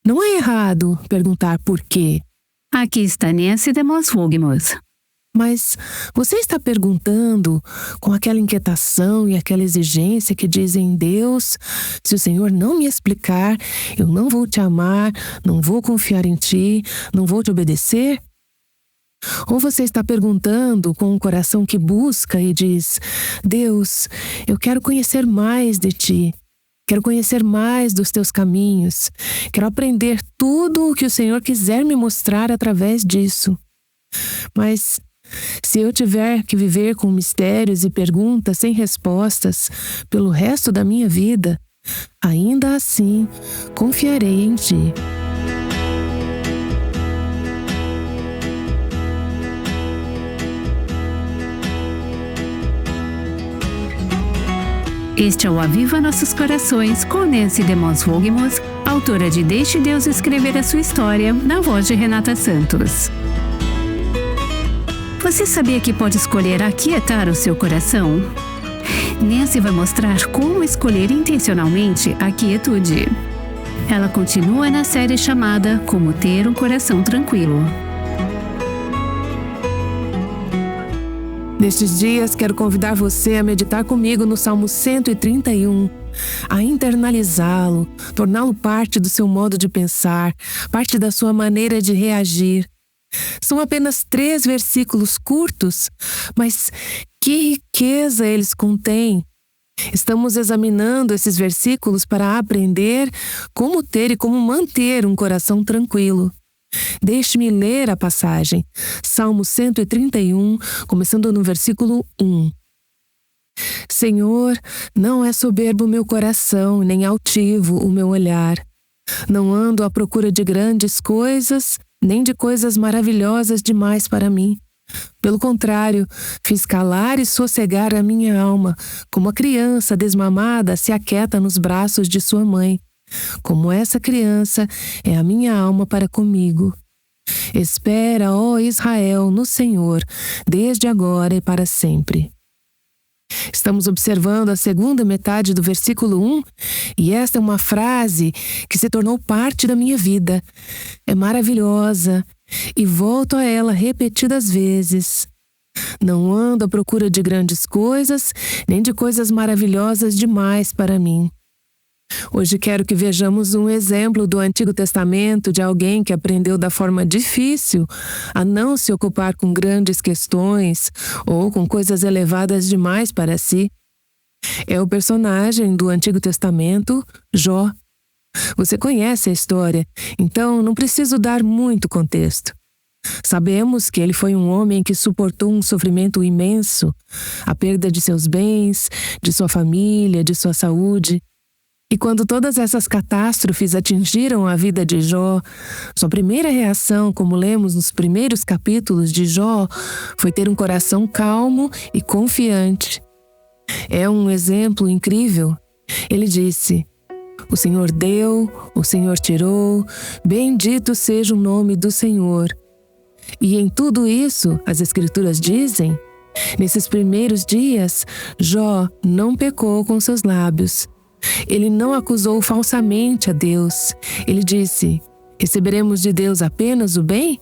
Não é errado perguntar por quê. Aqui está Nancy DeMoss Wogmuth. Mas você está perguntando com aquela inquietação e aquela exigência que dizem: Deus, se o Senhor não me explicar, eu não vou te amar, não vou confiar em ti, não vou te obedecer? Ou você está perguntando com um coração que busca e diz: Deus, eu quero conhecer mais de ti, quero conhecer mais dos teus caminhos, quero aprender tudo o que o Senhor quiser me mostrar através disso. Mas se eu tiver que viver com mistérios e perguntas sem respostas pelo resto da minha vida, ainda assim confiarei em ti. Este é o Aviva Nossos Corações com Nancy DeMoss Wogmuth, autora de Deixe Deus Escrever a Sua História, na voz de Renata Santos. Você sabia que pode escolher aquietar o seu coração? Nancy vai mostrar como escolher intencionalmente a quietude. Ela continua na série chamada Como Ter um Coração Tranquilo. Nestes dias, quero convidar você a meditar comigo no Salmo 131, a internalizá-lo, torná-lo parte do seu modo de pensar, parte da sua maneira de reagir. São apenas 3 versículos curtos, mas que riqueza eles contêm! Estamos examinando esses versículos para aprender como ter e como manter um coração tranquilo. Deixe-me ler a passagem. Salmo 131, começando no versículo 1. Senhor, não é soberbo o meu coração, nem altivo o meu olhar. Não ando à procura de grandes coisas, nem de coisas maravilhosas demais para mim. Pelo contrário, fiz calar e sossegar a minha alma, como a criança desmamada se aquieta nos braços de sua mãe. Como essa criança é a minha alma para comigo. Espera, ó Israel, no Senhor, desde agora e para sempre. Estamos observando a segunda metade do versículo 1, e esta é uma frase que se tornou parte da minha vida. É maravilhosa, e volto a ela repetidas vezes. Não ando à procura de grandes coisas, nem de coisas maravilhosas demais para mim. Hoje quero que vejamos um exemplo do Antigo Testamento de alguém que aprendeu da forma difícil a não se ocupar com grandes questões ou com coisas elevadas demais para si. É o personagem do Antigo Testamento, Jó. Você conhece a história, então não preciso dar muito contexto. Sabemos que ele foi um homem que suportou um sofrimento imenso, a perda de seus bens, de sua família, de sua saúde. E quando todas essas catástrofes atingiram a vida de Jó, sua primeira reação, como lemos nos primeiros capítulos de Jó, foi ter um coração calmo e confiante. É um exemplo incrível. Ele disse: O Senhor deu, o Senhor tirou, bendito seja o nome do Senhor. E em tudo isso, as Escrituras dizem, nesses primeiros dias, Jó não pecou com seus lábios. Ele não acusou falsamente a Deus. Ele disse: receberemos de Deus apenas o bem?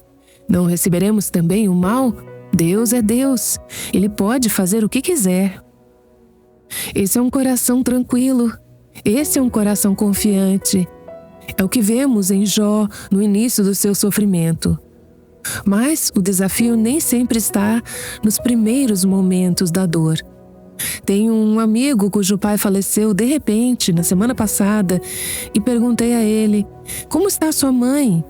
Não receberemos também o mal? Deus é Deus. Ele pode fazer o que quiser. Esse é um coração tranquilo. Esse é um coração confiante. É o que vemos em Jó no início do seu sofrimento. Mas o desafio nem sempre está nos primeiros momentos da dor. Tenho um amigo cujo pai faleceu de repente na semana passada e perguntei a ele: como está sua mãe?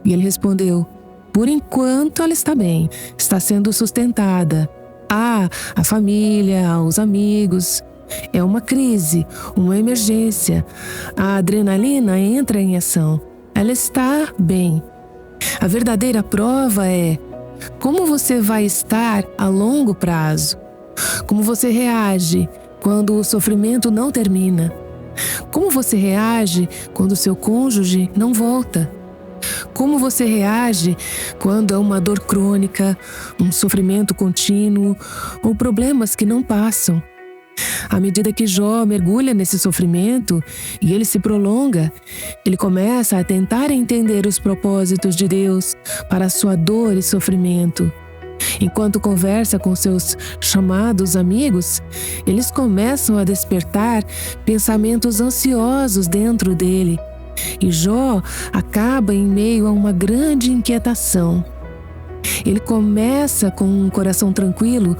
E ele respondeu: por enquanto ela está bem, está sendo sustentada. A família, os amigos. É uma crise, uma emergência. A adrenalina entra em ação. Ela está bem. A verdadeira prova é como você vai estar a longo prazo. Como você reage quando o sofrimento não termina? Como você reage quando seu cônjuge não volta? Como você reage quando há uma dor crônica, um sofrimento contínuo ou problemas que não passam? à medida que Jó mergulha nesse sofrimento e ele se prolonga, ele começa a tentar entender os propósitos de Deus para a sua dor e sofrimento. Enquanto conversa com seus chamados amigos, eles começam a despertar pensamentos ansiosos dentro dele, e Jó acaba em meio a uma grande inquietação. Ele começa com um coração tranquilo,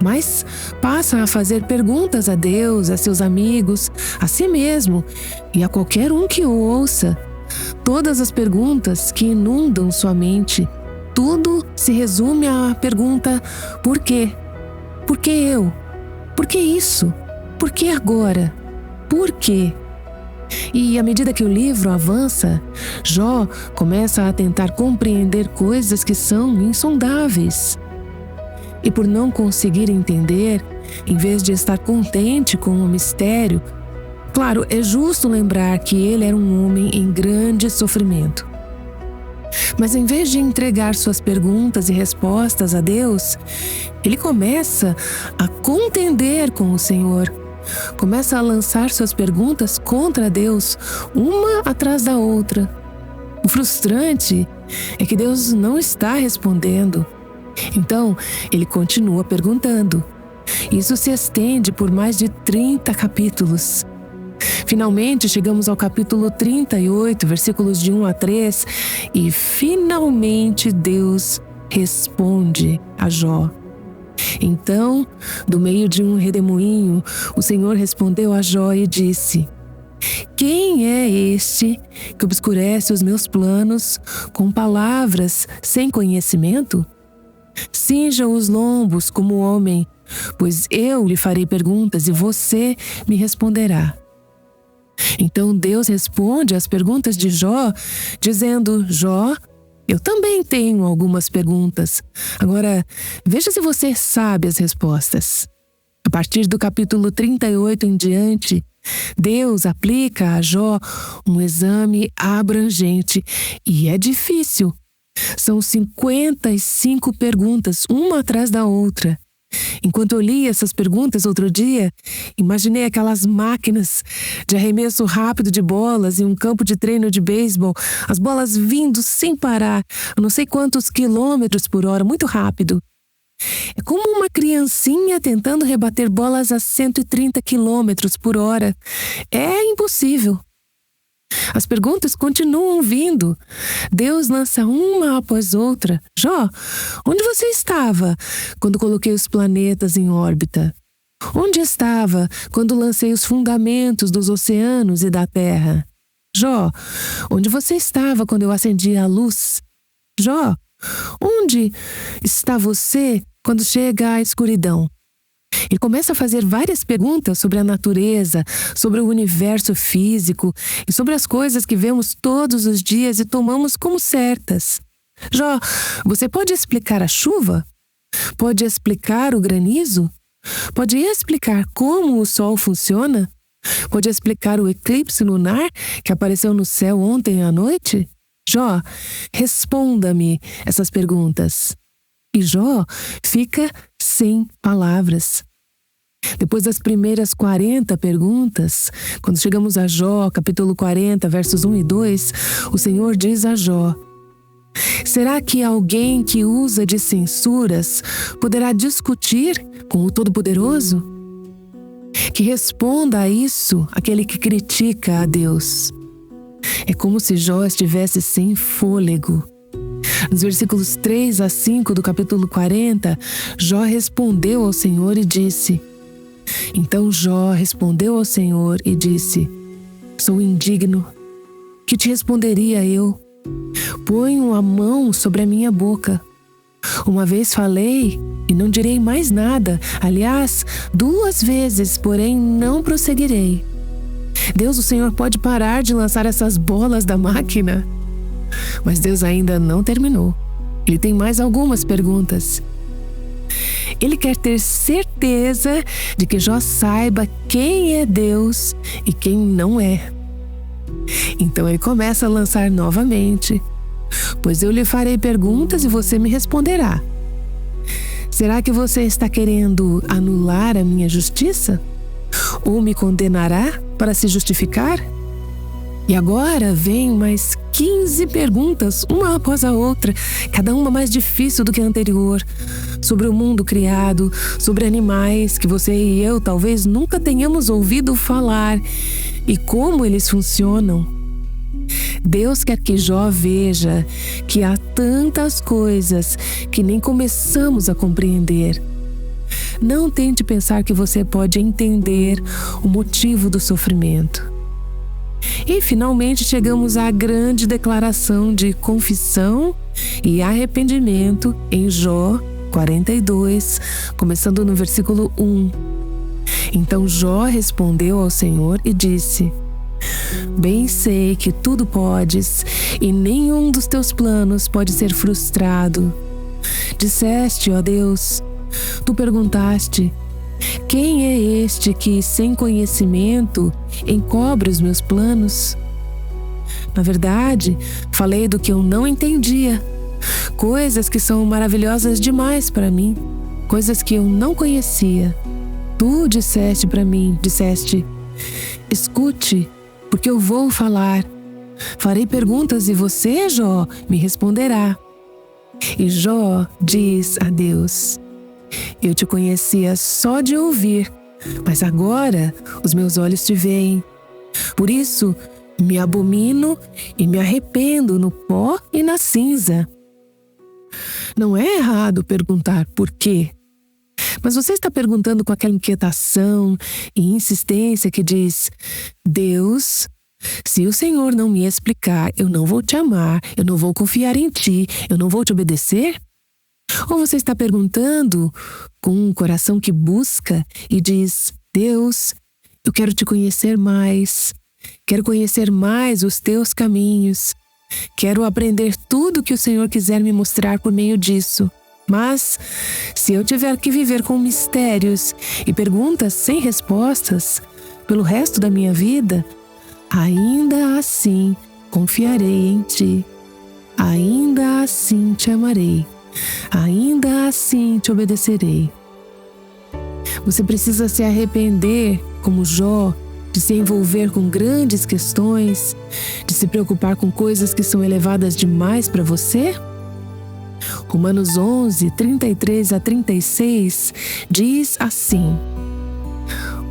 mas passa a fazer perguntas a Deus, a seus amigos, a si mesmo e a qualquer um que o ouça. Todas as perguntas que inundam sua mente. Tudo se resume à pergunta: por quê? Por que eu? Por que isso? Por que agora? Por quê? E à medida que o livro avança, Jó começa a tentar compreender coisas que são insondáveis. E por não conseguir entender, em vez de estar contente com o mistério, claro, é justo lembrar que ele era um homem em grande sofrimento. Mas em vez de entregar suas perguntas e respostas a Deus, ele começa a contender com o Senhor. Começa a lançar suas perguntas contra Deus, uma atrás da outra. O frustrante é que Deus não está respondendo. Então, ele continua perguntando. Isso se estende por mais de 30 capítulos. Finalmente, chegamos ao capítulo 38, versículos de 1 a 3, e finalmente Deus responde a Jó. Então, do meio de um redemoinho, o Senhor respondeu a Jó e disse: Quem é este que obscurece os meus planos com palavras sem conhecimento? Cinja os lombos como homem, pois eu lhe farei perguntas e você me responderá. Então Deus responde às perguntas de Jó, dizendo: Jó, eu também tenho algumas perguntas. Agora, veja se você sabe as respostas. A partir do capítulo 38 em diante, Deus aplica a Jó um exame abrangente e é difícil. São 55 perguntas, uma atrás da outra. Enquanto eu li essas perguntas outro dia, imaginei aquelas máquinas de arremesso rápido de bolas em um campo de treino de beisebol, as bolas vindo sem parar, a não sei quantos quilômetros por hora, muito rápido. É como uma criancinha tentando rebater bolas a 130 quilômetros por hora. É impossível. As perguntas continuam vindo. Deus lança uma após outra. Jó, onde você estava quando coloquei os planetas em órbita? Onde estava quando lancei os fundamentos dos oceanos e da Terra? Jó, onde você estava quando eu acendi a luz? Jó, onde está você quando chega a escuridão? Ele começa a fazer várias perguntas sobre a natureza, sobre o universo físico e sobre as coisas que vemos todos os dias e tomamos como certas. Jó, você pode explicar a chuva? Pode explicar o granizo? Pode explicar como o sol funciona? Pode explicar o eclipse lunar que apareceu no céu ontem à noite? Jó, responda-me essas perguntas. E Jó fica sem palavras. Depois das primeiras 40 perguntas, quando chegamos a Jó, capítulo 40, versos 1 e 2, o Senhor diz a Jó: Será que alguém que usa de censuras poderá discutir com o Todo-Poderoso? Que responda a isso aquele que critica a Deus. É como se Jó estivesse sem fôlego. Nos versículos 3 a 5 do capítulo 40, Jó respondeu ao Senhor e disse: Então Jó respondeu ao Senhor e disse: Sou indigno. Que te responderia eu? Ponho a mão sobre a minha boca. Uma vez falei e não direi mais nada. Aliás, 2 vezes, porém não prosseguirei. Deus, o Senhor pode parar de lançar essas bolas da máquina? Mas Deus ainda não terminou. Ele tem mais algumas perguntas. Ele quer ter certeza de que Jó saiba quem é Deus e quem não é. Então ele começa a lançar novamente: Pois eu lhe farei perguntas e você me responderá. Será que você está querendo anular a minha justiça? Ou me condenará para se justificar? E agora vem mais 15 perguntas, uma após a outra, cada uma mais difícil do que a anterior, sobre o mundo criado, sobre animais que você e eu talvez nunca tenhamos ouvido falar e como eles funcionam. Deus quer que Jó veja que há tantas coisas que nem começamos a compreender. Não tente pensar que você pode entender o motivo do sofrimento. E finalmente chegamos à grande declaração de confissão e arrependimento em Jó 42, começando no versículo 1. Então Jó respondeu ao Senhor e disse: Bem sei que tudo podes e nenhum dos teus planos pode ser frustrado. Disseste, ó Deus, tu perguntaste: quem é este que, sem conhecimento, encobre os meus planos? Na verdade, falei do que eu não entendia, coisas que são maravilhosas demais para mim, coisas que eu não conhecia. Tu disseste para mim, escute, porque eu vou falar. Farei perguntas e você, Jó, me responderá. E Jó diz a Deus: eu te conhecia só de ouvir, mas agora os meus olhos te veem. Por isso, me abomino e me arrependo no pó e na cinza. Não é errado perguntar por quê, mas você está perguntando com aquela inquietação e insistência que diz: Deus, se o Senhor não me explicar, eu não vou te amar, eu não vou confiar em ti, eu não vou te obedecer? Ou você está perguntando com um coração que busca e diz: Deus, eu quero te conhecer mais, quero conhecer mais os teus caminhos, quero aprender tudo que o Senhor quiser me mostrar por meio disso. Mas, se eu tiver que viver com mistérios e perguntas sem respostas pelo resto da minha vida, ainda assim confiarei em ti, ainda assim te amarei. Ainda assim te obedecerei. Você precisa se arrepender, como Jó, de se envolver com grandes questões, de se preocupar com coisas que são elevadas demais para você? Romanos 11, 33 a 36 diz assim: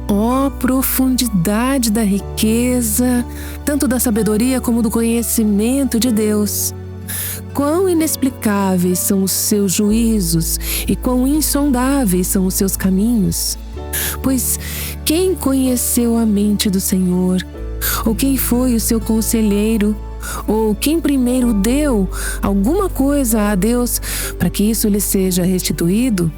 Ó profundidade da riqueza, tanto da sabedoria como do conhecimento de Deus! Quão inexplicáveis são os seus juízos e quão insondáveis são os seus caminhos. Pois quem conheceu a mente do Senhor? Ou quem foi o seu conselheiro? Ou quem primeiro deu alguma coisa a Deus para que isso lhe seja restituído?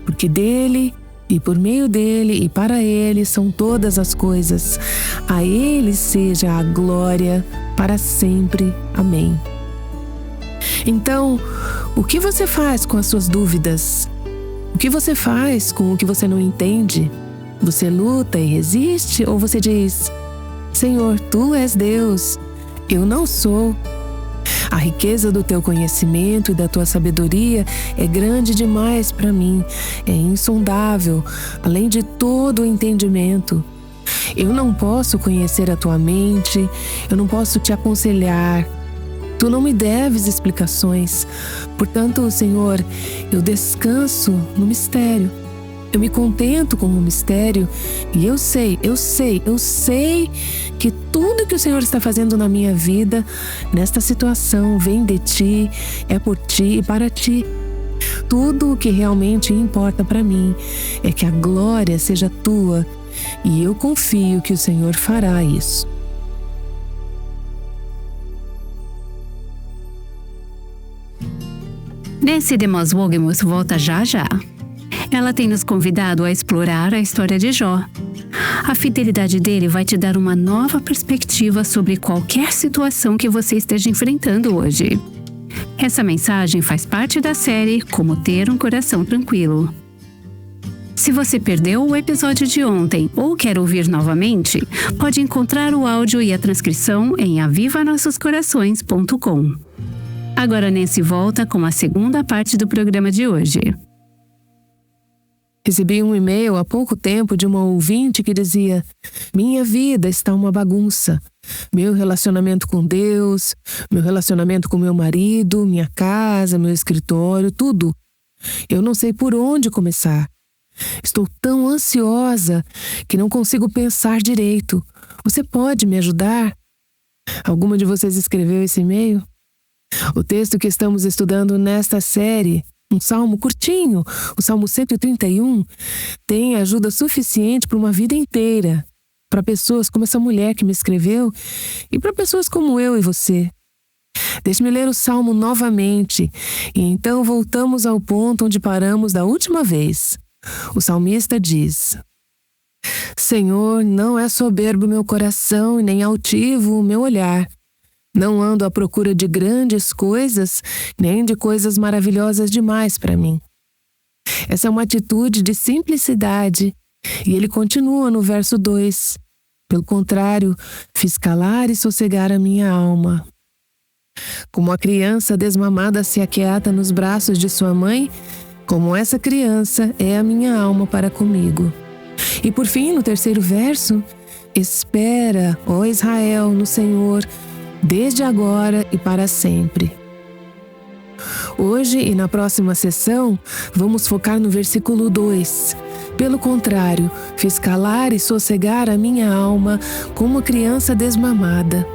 Porque dele, e por meio dele, e para ele são todas as coisas. A ele seja a glória para sempre. Amém. Então, o que você faz com as suas dúvidas? O que você faz com o que você não entende? Você luta e resiste ou você diz: Senhor, tu és Deus, eu não sou. A riqueza do teu conhecimento e da tua sabedoria é grande demais para mim, é insondável, além de todo o entendimento. Eu não posso conhecer a tua mente, eu não posso te aconselhar. Tu não me deves explicações. Portanto, Senhor, eu descanso no mistério. Eu me contento com o mistério e eu sei que tudo que o Senhor está fazendo na minha vida, nesta situação, vem de Ti, é por Ti e para Ti. Tudo o que realmente importa para mim é que a glória seja Tua e eu confio que o Senhor fará isso. Nancy DeMoss Wolgemuth volta já já. Ela tem nos convidado a explorar a história de Jó. A fidelidade dele vai te dar uma nova perspectiva sobre qualquer situação que você esteja enfrentando hoje. Essa mensagem faz parte da série Como Ter um Coração Tranquilo. Se você perdeu o episódio de ontem ou quer ouvir novamente, pode encontrar o áudio e a transcrição em avivanossoscorações.com. Agora Nancy volta com a segunda parte do programa de hoje. Recebi um e-mail há pouco tempo de uma ouvinte que dizia: minha vida está uma bagunça. Meu relacionamento com Deus, meu relacionamento com meu marido, minha casa, meu escritório, tudo. Eu não sei por onde começar. Estou tão ansiosa que não consigo pensar direito. Você pode me ajudar? Alguma de vocês escreveu esse e-mail? O texto que estamos estudando nesta série, um salmo curtinho, o Salmo 131, tem ajuda suficiente para uma vida inteira, para pessoas como essa mulher que me escreveu e para pessoas como eu e você. Deixe-me ler o salmo novamente e então voltamos ao ponto onde paramos da última vez. O salmista diz: Senhor, não é soberbo meu coração e nem altivo o meu olhar. Não ando à procura de grandes coisas, nem de coisas maravilhosas demais para mim. Essa é uma atitude de simplicidade. E ele continua no verso 2. Pelo contrário, fiz calar e sossegar a minha alma. Como a criança desmamada se aquieta nos braços de sua mãe, como essa criança é a minha alma para comigo. E por fim, no terceiro verso, espera, ó Israel, no Senhor, desde agora e para sempre. Hoje e na próxima sessão, vamos focar no versículo 2. Pelo contrário, fiz calar e sossegar a minha alma como criança desmamada.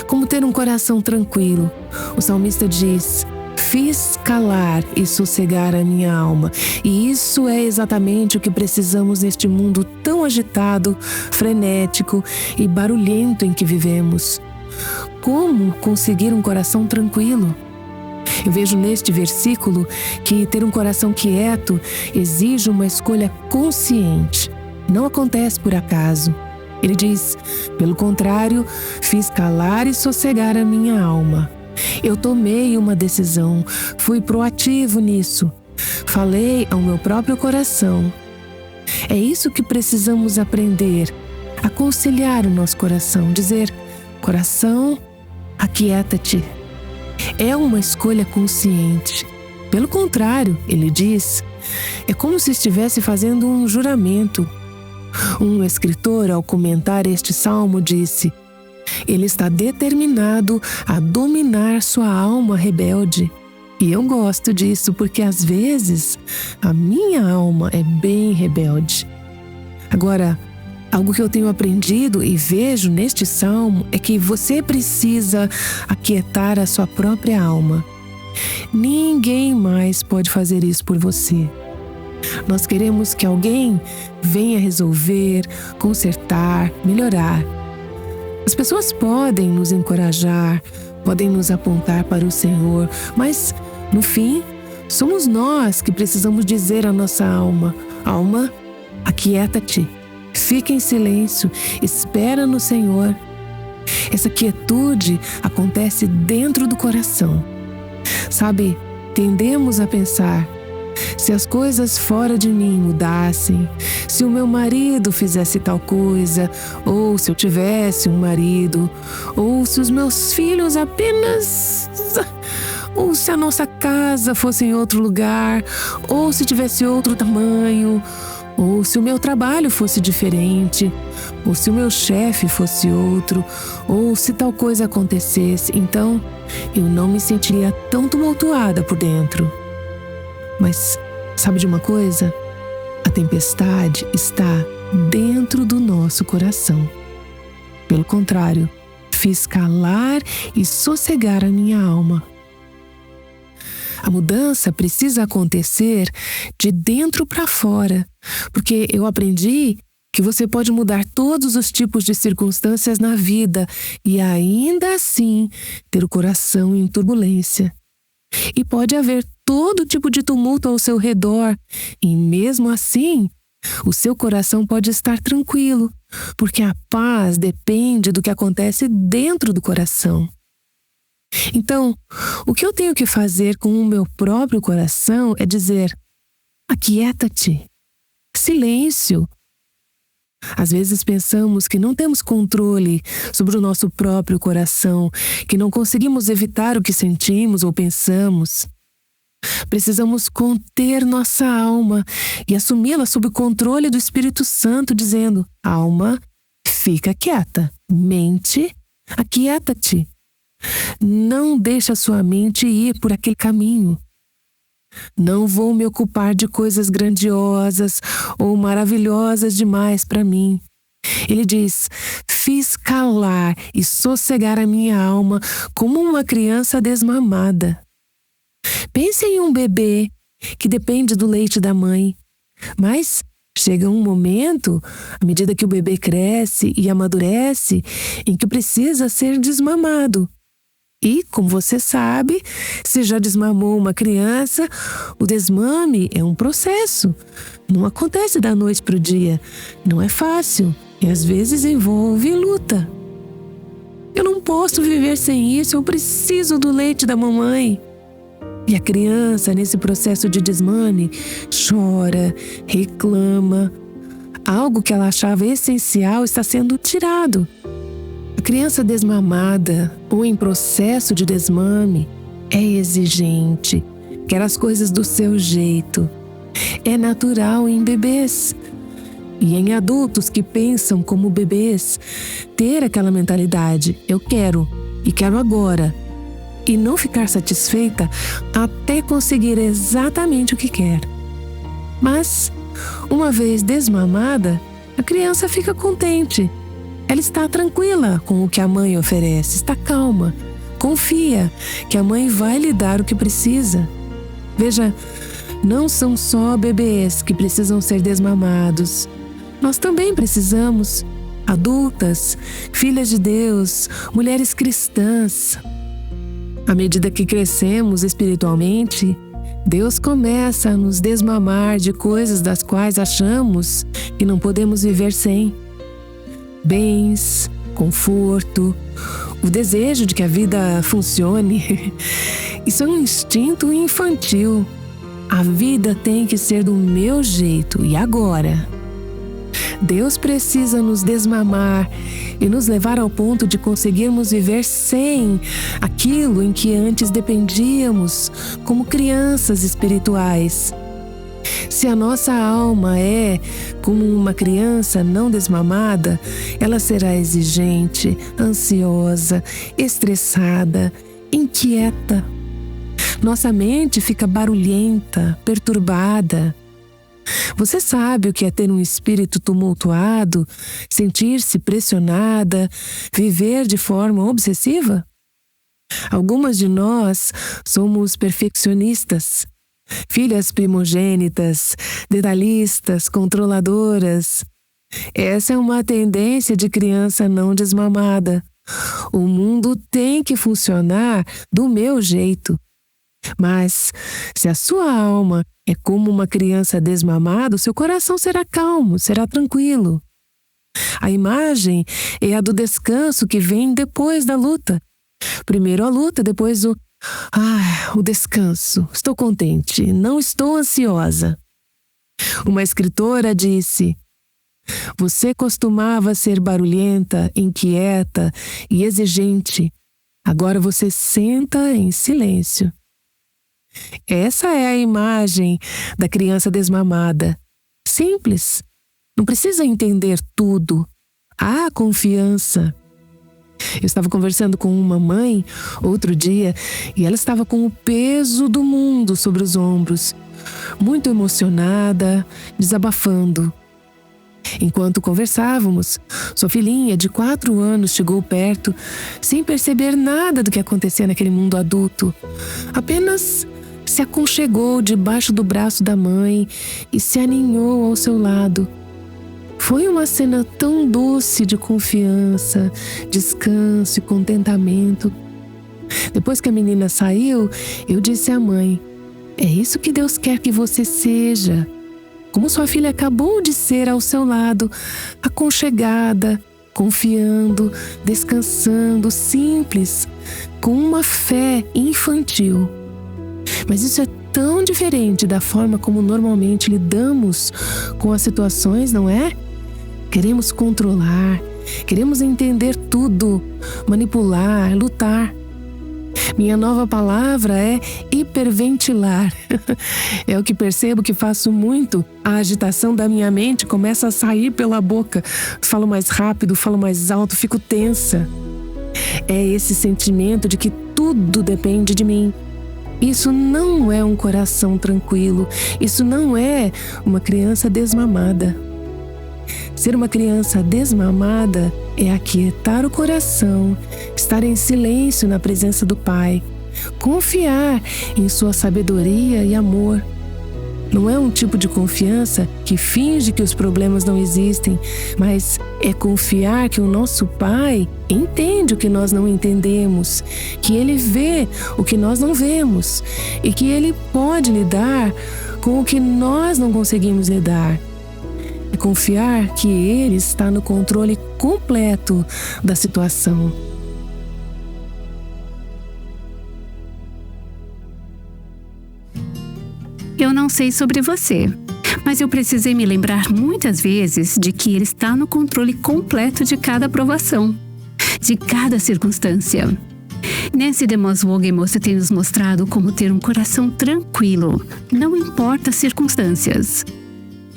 Como ter um coração tranquilo, o salmista diz: fiz calar e sossegar a minha alma. E isso é exatamente o que precisamos neste mundo tão agitado, frenético e barulhento em que vivemos. Como conseguir um coração tranquilo? Eu vejo neste versículo que ter um coração quieto exige uma escolha consciente. Não acontece por acaso. Ele diz: pelo contrário, fiz calar e sossegar a minha alma. Eu tomei uma decisão, fui proativo nisso. Falei ao meu próprio coração. É isso que precisamos aprender, aconselhar o nosso coração, dizer: coração, aquieta-te. É uma escolha consciente. Pelo contrário, ele diz, é como se estivesse fazendo um juramento. Um escritor, ao comentar este salmo, disse: ele está determinado a dominar sua alma rebelde. E eu gosto disso porque, às vezes, a minha alma é bem rebelde. Agora, algo que eu tenho aprendido e vejo neste salmo é que você precisa aquietar a sua própria alma. Ninguém mais pode fazer isso por você. Nós queremos que alguém venha resolver, consertar, melhorar. As pessoas podem nos encorajar, podem nos apontar para o Senhor, mas, no fim, somos nós que precisamos dizer à nossa alma: alma, aquieta-te. Fica em silêncio, espera no Senhor. Essa quietude acontece dentro do coração. Sabe, tendemos a pensar: se as coisas fora de mim mudassem, se o meu marido fizesse tal coisa, ou se eu tivesse um marido, ou se os meus filhos apenas... ou se a nossa casa fosse em outro lugar, ou se tivesse outro tamanho, ou se o meu trabalho fosse diferente, ou se o meu chefe fosse outro, ou se tal coisa acontecesse, então eu não me sentiria tão tumultuada por dentro. Mas sabe de uma coisa? A tempestade está dentro do nosso coração. Pelo contrário, fiz calar e sossegar a minha alma. A mudança precisa acontecer de dentro para fora, porque eu aprendi que você pode mudar todos os tipos de circunstâncias na vida e ainda assim ter o coração em turbulência. E pode haver todo tipo de tumulto ao seu redor, e mesmo assim, o seu coração pode estar tranquilo, porque a paz depende do que acontece dentro do coração. Então, o que eu tenho que fazer com o meu próprio coração é dizer: aquieta-te, silêncio. Às vezes pensamos que não temos controle sobre o nosso próprio coração, que não conseguimos evitar o que sentimos ou pensamos. Precisamos conter nossa alma e assumi-la sob o controle do Espírito Santo, dizendo: alma, fica quieta. Mente, aquieta-te. Não deixa sua mente ir por aquele caminho. Não vou me ocupar de coisas grandiosas ou maravilhosas demais para mim. Ele diz: fiz calar e sossegar a minha alma como uma criança desmamada. Pense em um bebê que depende do leite da mãe, mas chega um momento, à medida que o bebê cresce e amadurece, em que precisa ser desmamado. E, como você sabe, se já desmamou uma criança, o desmame é um processo. Não acontece da noite para o dia. Não é fácil e às vezes envolve luta. Eu não posso viver sem isso, eu preciso do leite da mamãe. E a criança, nesse processo de desmame, chora, reclama. Algo que ela achava essencial está sendo tirado. A criança desmamada ou em processo de desmame é exigente, quer as coisas do seu jeito. É natural em bebês e em adultos que pensam como bebês ter aquela mentalidade: eu quero e quero agora, e não ficar satisfeita até conseguir exatamente o que quer. Mas, uma vez desmamada, a criança fica contente. Ela está tranquila com o que a mãe oferece, está calma, confia que a mãe vai lhe dar o que precisa. Veja, não são só bebês que precisam ser desmamados. Nós também precisamos. Adultas, filhas de Deus, mulheres cristãs. À medida que crescemos espiritualmente, Deus começa a nos desmamar de coisas das quais achamos que não podemos viver sem. Bens, conforto, o desejo de que a vida funcione. Isso é um instinto infantil. A vida tem que ser do meu jeito e agora. Deus precisa nos desmamar e nos levar ao ponto de conseguirmos viver sem aquilo em que antes dependíamos, como crianças espirituais. Se a nossa alma é como uma criança não desmamada, ela será exigente, ansiosa, estressada, inquieta. Nossa mente fica barulhenta, perturbada. Você sabe o que é ter um espírito tumultuado, sentir-se pressionada, viver de forma obsessiva? Algumas de nós somos perfeccionistas, filhas primogênitas, detalhistas, controladoras. Essa é uma tendência de criança não desmamada. O mundo tem que funcionar do meu jeito. Mas, se a sua alma é como uma criança desmamada, o seu coração será calmo, será tranquilo. A imagem é a do descanso que vem depois da luta. Primeiro a luta, depois o descanso. Estou contente, não estou ansiosa. Uma escritora disse: você costumava ser barulhenta, inquieta e exigente. Agora você senta em silêncio. Essa é a imagem da criança desmamada. Simples. Não precisa entender tudo. Há confiança. Eu estava conversando com uma mãe outro dia e ela estava com o peso do mundo sobre os ombros, muito emocionada, desabafando. Enquanto conversávamos, sua filhinha de 4 anos chegou perto, sem perceber nada do que acontecia naquele mundo adulto. Apenas se aconchegou debaixo do braço da mãe e se aninhou ao seu lado. Foi uma cena tão doce de confiança, descanso e contentamento. Depois que a menina saiu, eu disse à mãe: é isso que Deus quer que você seja. Como sua filha acabou de ser ao seu lado, aconchegada, confiando, descansando, simples, com uma fé infantil. Mas isso é tão diferente da forma como normalmente lidamos com as situações, não é? Queremos controlar, queremos entender tudo, manipular, lutar. Minha nova palavra é hiperventilar. É o que percebo que faço muito. A agitação da minha mente começa a sair pela boca. Falo mais rápido, falo mais alto, fico tensa. É esse sentimento de que tudo depende de mim. Isso não é um coração tranquilo. Isso não é uma criança desmamada. Ser uma criança desmamada é aquietar o coração, estar em silêncio na presença do Pai, confiar em sua sabedoria e amor. Não é um tipo de confiança que finge que os problemas não existem, mas é confiar que o nosso Pai entende o que nós não entendemos, que Ele vê o que nós não vemos e que Ele pode lidar com o que nós não conseguimos lidar. É confiar que Ele está no controle completo da situação. Eu não sei sobre você, mas eu precisei me lembrar muitas vezes de que Ele está no controle completo de cada provação, de cada circunstância. Nancy DeMoss Wogemuth tem nos mostrado como ter um coração tranquilo, não importa as circunstâncias.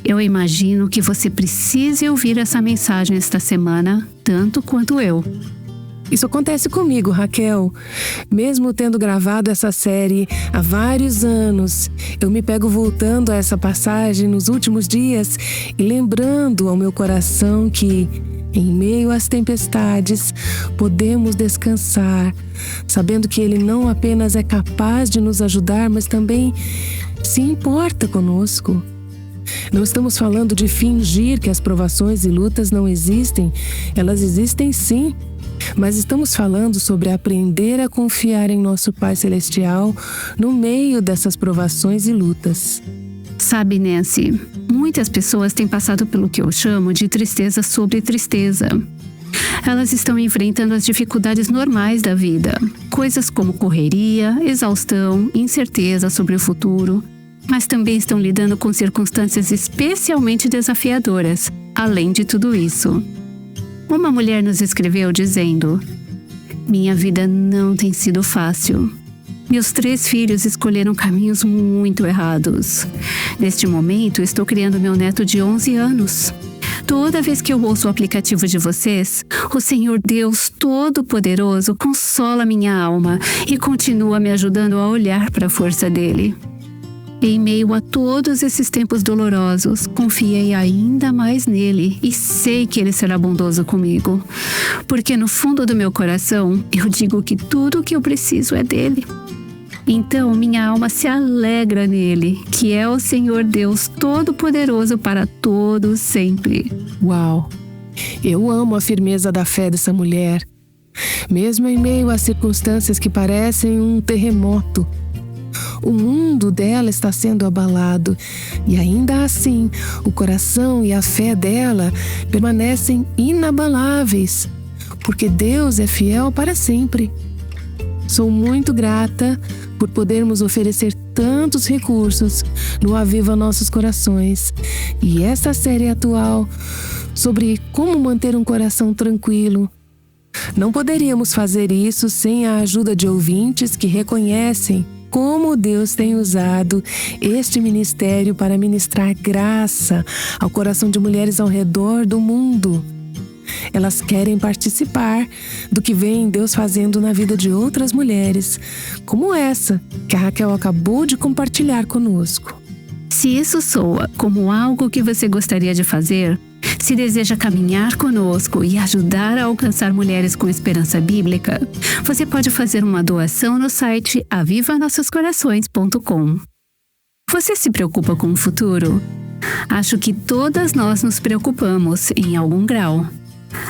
Eu imagino que você precise ouvir essa mensagem esta semana, tanto quanto eu. Isso acontece comigo, Raquel. Mesmo tendo gravado essa série há vários anos, eu me pego voltando a essa passagem nos últimos dias e lembrando ao meu coração que, em meio às tempestades, podemos descansar, sabendo que Ele não apenas é capaz de nos ajudar, mas também se importa conosco. Não estamos falando de fingir que as provações e lutas não existem. Elas existem sim. Mas estamos falando sobre aprender a confiar em nosso Pai Celestial no meio dessas provações e lutas. Sabe, Nancy, muitas pessoas têm passado pelo que eu chamo de tristeza sobre tristeza. Elas estão enfrentando as dificuldades normais da vida, coisas como correria, exaustão, incerteza sobre o futuro, mas também estão lidando com circunstâncias especialmente desafiadoras, além de tudo isso. Uma mulher nos escreveu dizendo: "Minha vida não tem sido fácil. Meus 3 filhos escolheram caminhos muito errados. Neste momento, estou criando meu neto de 11 anos. Toda vez que eu ouço o aplicativo de vocês, o Senhor Deus Todo-Poderoso consola minha alma e continua me ajudando a olhar para a força dele. Em meio a todos esses tempos dolorosos, confiei ainda mais nele e sei que ele será bondoso comigo. Porque no fundo do meu coração, eu digo que tudo o que eu preciso é dele. Então minha alma se alegra nele, que é o Senhor Deus Todo-Poderoso para todos sempre." Uau! Eu amo a firmeza da fé dessa mulher. Mesmo em meio a circunstâncias que parecem um terremoto, o mundo dela está sendo abalado e ainda assim o coração e a fé dela permanecem inabaláveis, porque Deus é fiel para sempre. Sou muito grata por podermos oferecer tantos recursos no Aviva Nossos Corações e esta série atual sobre como manter um coração tranquilo. Não poderíamos fazer isso sem a ajuda de ouvintes que reconhecem como Deus tem usado este ministério para ministrar graça ao coração de mulheres ao redor do mundo. Elas querem participar do que vem Deus fazendo na vida de outras mulheres, como essa que a Raquel acabou de compartilhar conosco. Se isso soa como algo que você gostaria de fazer, se deseja caminhar conosco e ajudar a alcançar mulheres com esperança bíblica, você pode fazer uma doação no site avivanossoscorações.com. Você se preocupa com o futuro? Acho que todas nós nos preocupamos em algum grau.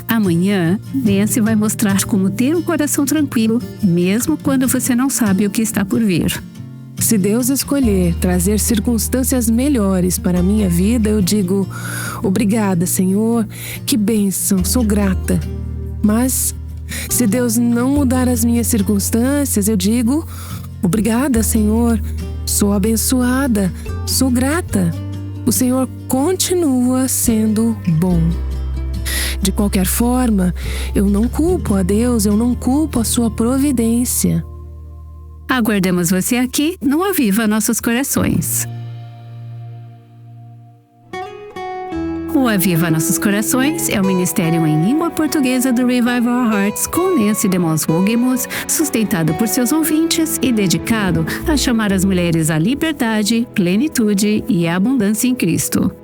Amanhã, Nancy vai mostrar como ter um coração tranquilo, mesmo quando você não sabe o que está por vir. Se Deus escolher trazer circunstâncias melhores para a minha vida, eu digo: obrigada, Senhor, que bênção, sou grata. Mas, se Deus não mudar as minhas circunstâncias, eu digo: obrigada, Senhor, sou abençoada, sou grata. O Senhor continua sendo bom. De qualquer forma, eu não culpo a Deus, eu não culpo a sua providência. Aguardamos você aqui no Aviva Nossos Corações. O Aviva Nossos Corações é o ministério em língua portuguesa do Revive Our Hearts com Nancy DeMoss Wogemuth, sustentado por seus ouvintes e dedicado a chamar as mulheres à liberdade, plenitude e abundância em Cristo.